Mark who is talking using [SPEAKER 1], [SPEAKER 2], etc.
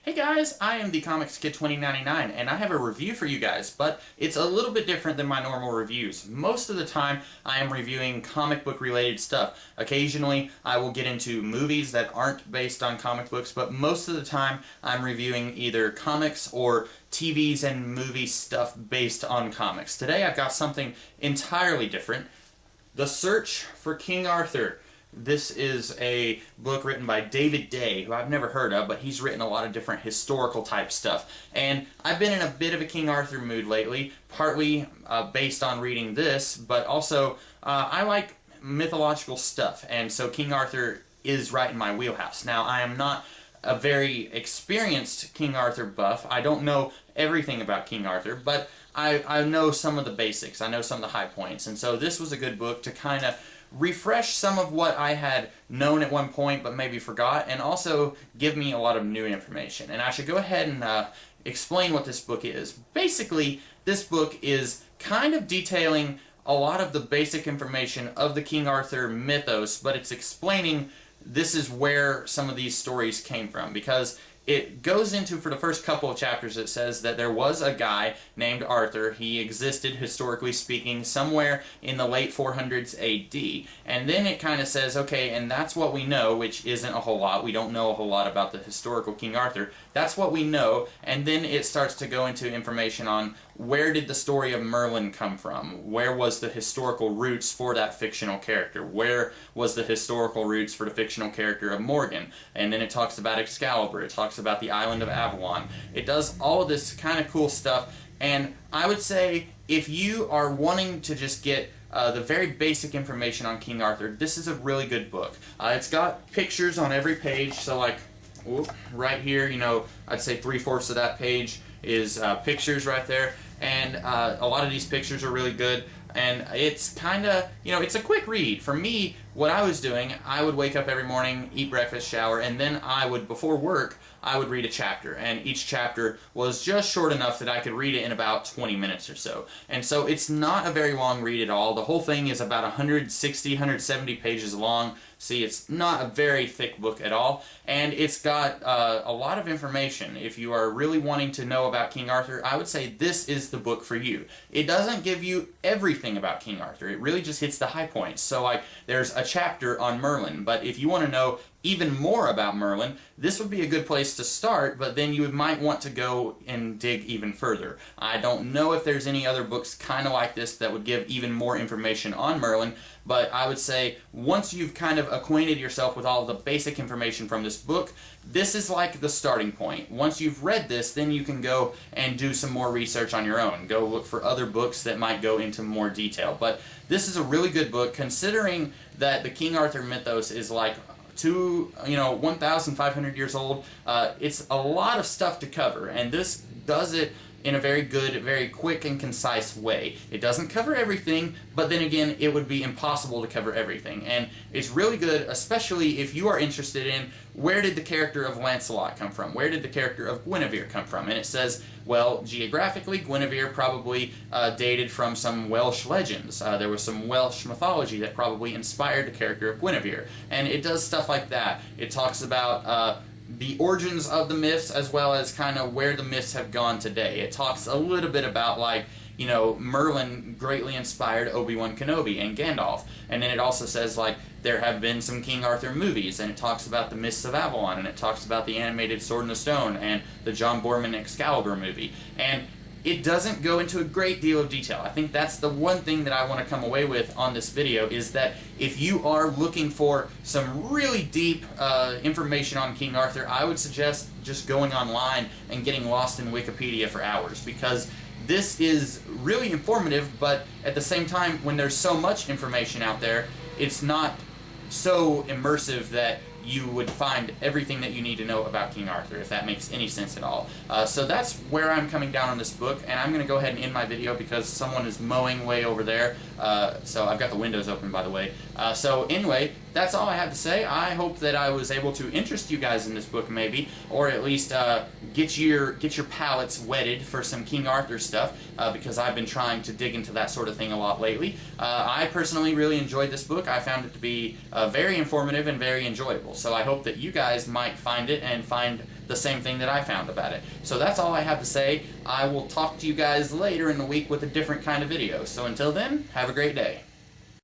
[SPEAKER 1] Hey guys, I am the Comics Kid 2099 and I have a review for you guys, but it's a little bit different than my normal reviews. Most of the time I am reviewing comic book related stuff. Occasionally I will get into movies that aren't based on comic books, but most of the time I'm reviewing either comics or TVs and movie stuff based on comics. Today I've got something entirely different. The Search for King Arthur. This is a book written by David Day, who I've never heard of, but he's written a lot of different historical type stuff. And I've been in a bit of a King Arthur mood lately, partly based on reading this, but also I like mythological stuff, and so King Arthur is right in my wheelhouse. Now, I am not a very experienced King Arthur buff. I don't know everything about King Arthur, but I know some of the basics. I know some of the high points, and so this was a good book to kind of refresh some of what I had known at one point but maybe forgot, and also give me a lot of new information. And I should go ahead and explain what this book is. Basically, this book is kind of detailing a lot of the basic information of the King Arthur mythos, but it's explaining this is where some of these stories came from, because it goes into, for the first couple of chapters, it says that there was a guy named Arthur. He existed, historically speaking, somewhere in the late 400s AD. And then it kind of says, okay, and that's what we know, which isn't a whole lot. We don't know a whole lot about the historical King Arthur. That's what we know. And then it starts to go into information on where did the story of Merlin come from? Where was the historical roots for that fictional character? Where was the historical roots for the fictional character of Morgan? And then it talks about Excalibur. It talks about the island of Avalon. It does all of this kind of cool stuff, and I would say if you are wanting to just get the very basic information on King Arthur, this is a really good book. It's got pictures on every page, so like right here, you know, I'd say 3/4 of that page is pictures right there, and a lot of these pictures are really good. And it's kind of, you know, it's a quick read. For me, what I was doing, I would wake up every morning, eat breakfast, shower, and then I would, before work, I would read a chapter. And each chapter was just short enough that I could read it in about 20 minutes or so. And so it's not a very long read at all. The whole thing is about 160, 170 pages long. See, it's not a very thick book at all, and it's got a lot of information. If you are really wanting to know about King Arthur, I would say this is the book for you. It doesn't give you everything about King Arthur. It really just hits the high points. So like, there's a chapter on Merlin, but if you want to know even more about Merlin, this would be a good place to start, but then you might want to go and dig even further. I don't know if there's any other books kind of like this that would give even more information on Merlin, but I would say once you've kind of acquainted yourself with all of the basic information from this book, this is like the starting point. Once you've read this, then you can go and do some more research on your own. Go look for other books that might go into more detail. But this is a really good book, considering that the King Arthur mythos is like 1,500 years old. It's a lot of stuff to cover, and this does it in a very good, very quick and concise way. It doesn't cover everything, but then again, it would be impossible to cover everything. And it's really good, especially if you are interested in where did the character of Lancelot come from? Where did the character of Guinevere come from? And it says, well, geographically, Guinevere probably dated from some Welsh legends. There was some Welsh mythology that probably inspired the character of Guinevere. And it does stuff like that. It talks about the origins of the myths, as well as kind of where the myths have gone today. It talks a little bit about, like, you know, Merlin greatly inspired Obi-Wan Kenobi and Gandalf. And then it also says, like, there have been some King Arthur movies, and it talks about the Mists of Avalon, and it talks about the animated Sword in the Stone, and the John Boorman Excalibur movie. And it doesn't go into a great deal of detail. I think that's the one thing that I want to come away with on this video, is that if you are looking for some really deep information on King Arthur, I would suggest just going online and getting lost in Wikipedia for hours, because this is really informative, but at the same time, when there's so much information out there, it's not so immersive that you would find everything that you need to know about King Arthur, if that makes any sense at all. So that's where I'm coming down on this book, and I'm going to go ahead and end my video because someone is mowing way over there. So I've got the windows open, by the way. So anyway, that's all I have to say. I hope that I was able to interest you guys in this book, maybe, or at least get your palates whetted for some King Arthur stuff, because I've been trying to dig into that sort of thing a lot lately. I personally really enjoyed this book. I found it to be very informative and very enjoyable. So I hope that you guys might find it and find the same thing that I found about it. So that's all I have to say. I will talk to you guys later in the week with a different kind of video. So until then, have a great day.